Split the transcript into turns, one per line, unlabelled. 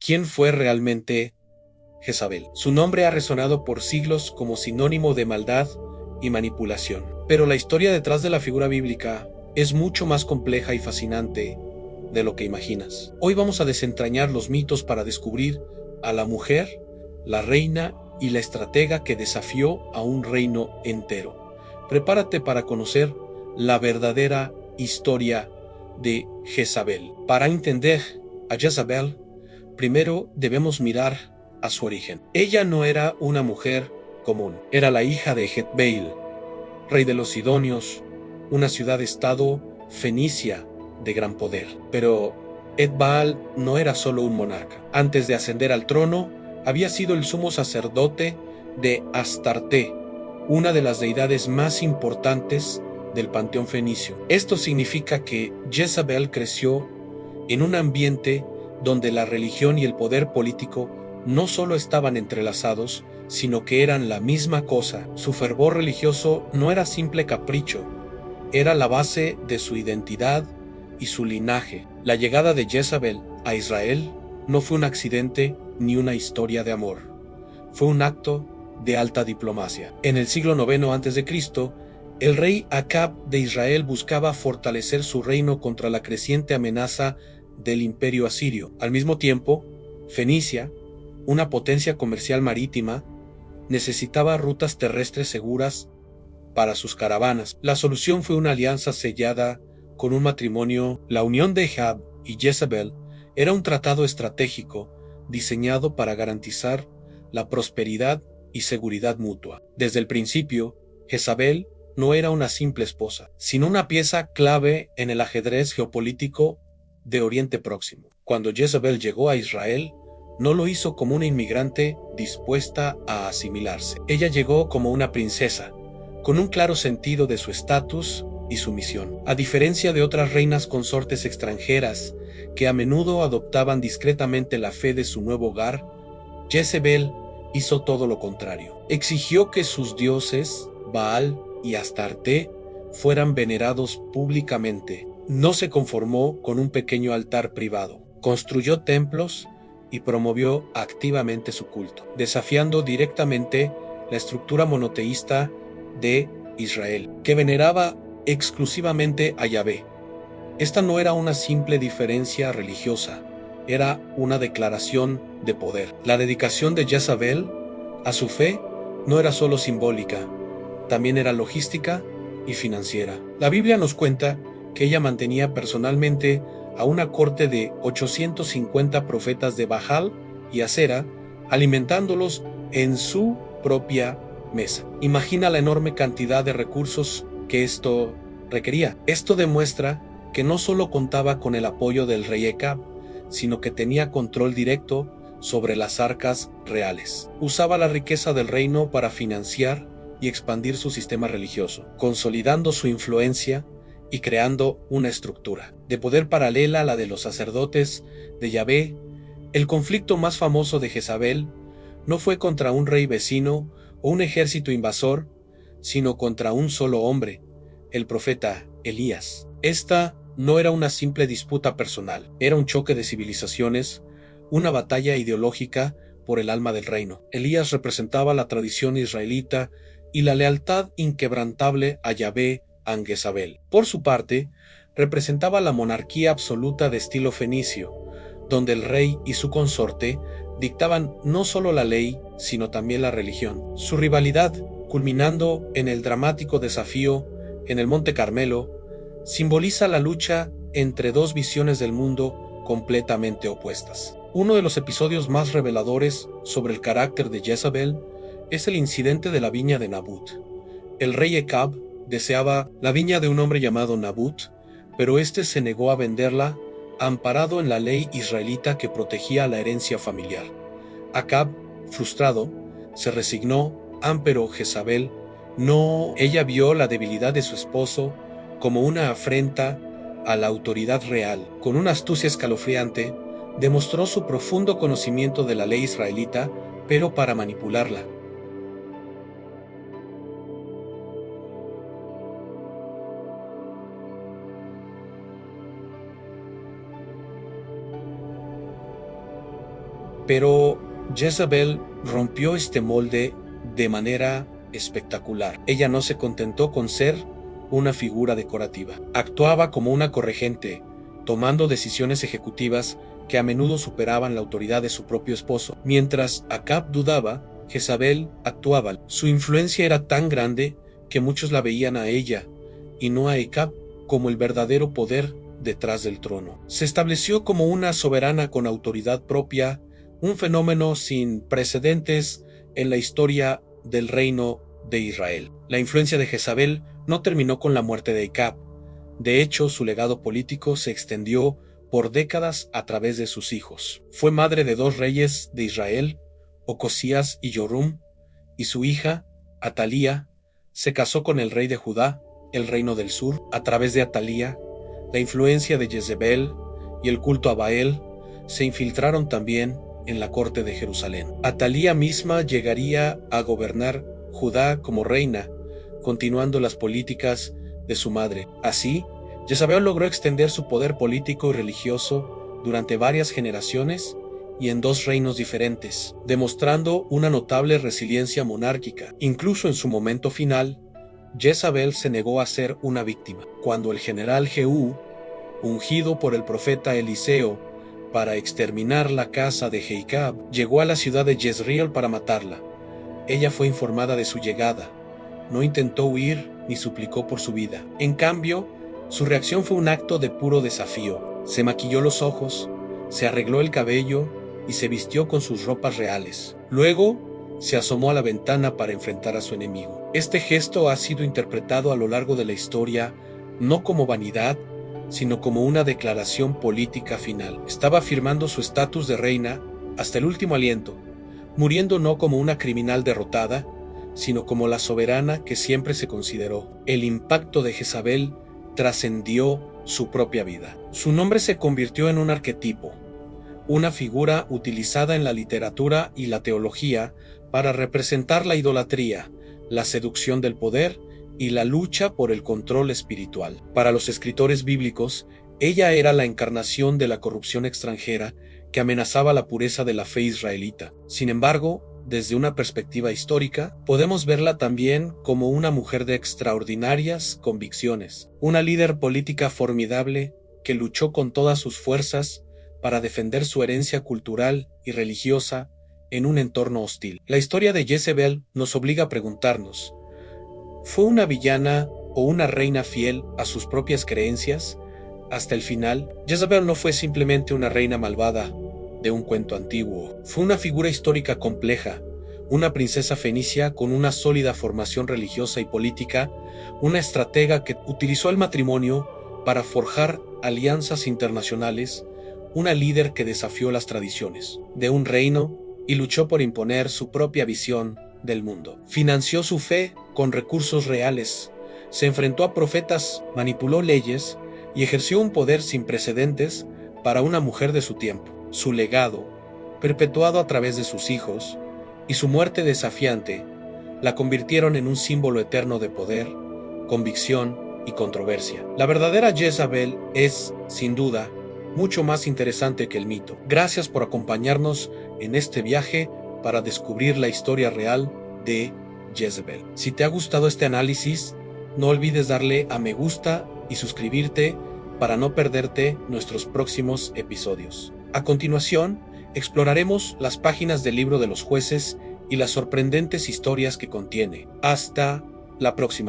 ¿Quién fue realmente Jezabel? Su nombre ha resonado por siglos como sinónimo de maldad y manipulación. Pero la historia detrás de la figura bíblica es mucho más compleja y fascinante de lo que imaginas. Hoy vamos a desentrañar los mitos para descubrir a la mujer, la reina y la estratega que desafió a un reino entero. Prepárate para conocer la verdadera historia de Jezabel. Para entender a Jezabel, primero debemos mirar a su origen. Ella no era una mujer común, era la hija de Jezbel, rey de los Sidonios, una ciudad-estado fenicia de gran poder. Pero Edbaal no era solo un monarca. Antes de ascender al trono, había sido el sumo sacerdote de Astarte, una de las deidades más importantes del panteón fenicio. Esto significa que Jezabel creció en un ambiente donde la religión y el poder político no solo estaban entrelazados, sino que eran la misma cosa. Su fervor religioso no era simple capricho, era la base de su identidad y su linaje. La llegada de Jezabel a Israel no fue un accidente ni una historia de amor. Fue un acto de alta diplomacia. En el siglo IX a.C., el rey Acab de Israel buscaba fortalecer su reino contra la creciente amenaza del imperio asirio. Al mismo tiempo, Fenicia, una potencia comercial marítima, necesitaba rutas terrestres seguras para sus caravanas. La solución fue una alianza sellada con un matrimonio. La unión de Ahab y Jezabel era un tratado estratégico diseñado para garantizar la prosperidad y seguridad mutua. Desde el principio, Jezabel no era una simple esposa, sino una pieza clave en el ajedrez geopolítico de Oriente Próximo. Cuando Jezabel llegó a Israel, no lo hizo como una inmigrante dispuesta a asimilarse. Ella llegó como una princesa, con un claro sentido de su estatus y su misión. A diferencia de otras reinas consortes extranjeras que a menudo adoptaban discretamente la fe de su nuevo hogar, Jezebel hizo todo lo contrario. Exigió que sus dioses, Baal y Astarte, fueran venerados públicamente. No se conformó con un pequeño altar privado. Construyó templos y promovió activamente su culto, desafiando directamente la estructura monoteísta de Israel, que veneraba exclusivamente a Yahvé. Esta no era una simple diferencia religiosa, era una declaración de poder. La dedicación de Jezabel a su fe no era solo simbólica, también era logística y financiera. La Biblia nos cuenta que ella mantenía personalmente a una corte de 850 profetas de Baal y Asera, alimentándolos en su propia mesa. Imagina la enorme cantidad de recursos que esto requería. Esto demuestra que no solo contaba con el apoyo del rey Acab, sino que tenía control directo sobre las arcas reales. Usaba la riqueza del reino para financiar y expandir su sistema religioso, consolidando su influencia y creando una estructura de poder paralela a la de los sacerdotes de Yahvé. El conflicto más famoso de Jezabel no fue contra un rey vecino o un ejército invasor, sino contra un solo hombre, el profeta Elías. Esta no era una simple disputa personal, era un choque de civilizaciones, una batalla ideológica por el alma del reino. Elías representaba la tradición israelita y la lealtad inquebrantable a Yahvé en Jezabel. Por su parte, representaba la monarquía absoluta de estilo fenicio, donde el rey y su consorte dictaban no solo la ley, sino también la religión. Su rivalidad, culminando en el dramático desafío en el Monte Carmelo, simboliza la lucha entre dos visiones del mundo completamente opuestas. Uno de los episodios más reveladores sobre el carácter de Jezabel es el incidente de la viña de Nabut. El rey Acab deseaba la viña de un hombre llamado Nabut, pero éste se negó a venderla, amparado en la ley israelita que protegía la herencia familiar. Acab, frustrado, se resignó, pero Jezabel no. Ella vio la debilidad de su esposo como una afrenta a la autoridad real. Con una astucia escalofriante, demostró su profundo conocimiento de la ley israelita, pero para manipularla. Pero Jezabel rompió este molde de manera espectacular. Ella no se contentó con ser una figura decorativa. Actuaba como una corregente, tomando decisiones ejecutivas que a menudo superaban la autoridad de su propio esposo. Mientras Acab dudaba, Jezabel actuaba. Su influencia era tan grande que muchos la veían a ella, y no a Acab, como el verdadero poder detrás del trono. Se estableció como una soberana con autoridad propia, un fenómeno sin precedentes en la historia del reino de Israel. La influencia de Jezabel no terminó con la muerte de Acab. De hecho, su legado político se extendió por décadas a través de sus hijos. Fue madre de 2 reyes de Israel, Ocosías y Joram, y su hija, Atalía, se casó con el rey de Judá, el reino del sur. A través de Atalía, la influencia de Jezebel y el culto a Baal se infiltraron también en la corte de Jerusalén. Atalía misma llegaría a gobernar Judá como reina, continuando las políticas de su madre. Así, Jezabel logró extender su poder político y religioso durante varias generaciones y en 2 reinos diferentes, demostrando una notable resiliencia monárquica. Incluso en su momento final, Jezabel se negó a ser una víctima. Cuando el general Jehú, ungido por el profeta Eliseo para exterminar la casa de Jehicab, llegó a la ciudad de Jezreel para matarla, ella fue informada de su llegada. No intentó huir ni suplicó por su vida. En cambio, su reacción fue un acto de puro desafío. Se maquilló los ojos, se arregló el cabello y se vistió con sus ropas reales. Luego, se asomó a la ventana para enfrentar a su enemigo. Este gesto ha sido interpretado a lo largo de la historia no como vanidad, sino como una declaración política final. Estaba afirmando su estatus de reina hasta el último aliento, muriendo no como una criminal derrotada, sino como la soberana que siempre se consideró. El impacto de Jezabel trascendió su propia vida. Su nombre se convirtió en un arquetipo, una figura utilizada en la literatura y la teología para representar la idolatría, la seducción del poder y la lucha por el control espiritual. Para los escritores bíblicos, ella era la encarnación de la corrupción extranjera que amenazaba la pureza de la fe israelita. Sin embargo, desde una perspectiva histórica, podemos verla también como una mujer de extraordinarias convicciones, una líder política formidable que luchó con todas sus fuerzas para defender su herencia cultural y religiosa en un entorno hostil. La historia de Jezebel nos obliga a preguntarnos, ¿fue una villana o una reina fiel a sus propias creencias? Hasta el final, Jezebel no fue simplemente una reina malvada de un cuento antiguo. Fue una figura histórica compleja, una princesa fenicia con una sólida formación religiosa y política, una estratega que utilizó el matrimonio para forjar alianzas internacionales, una líder que desafió las tradiciones de un reino y luchó por imponer su propia visión del mundo. Financió su fe con recursos reales, se enfrentó a profetas, manipuló leyes y ejerció un poder sin precedentes para una mujer de su tiempo. Su legado, perpetuado a través de sus hijos, y su muerte desafiante, la convirtieron en un símbolo eterno de poder, convicción y controversia. La verdadera Jezabel es, sin duda, mucho más interesante que el mito. Gracias por acompañarnos en este viaje para descubrir la historia real de Jezebel. Si te ha gustado este análisis, no olvides darle a me gusta y suscribirte para no perderte nuestros próximos episodios. A continuación, exploraremos las páginas del libro de los jueces y las sorprendentes historias que contiene. Hasta la próxima.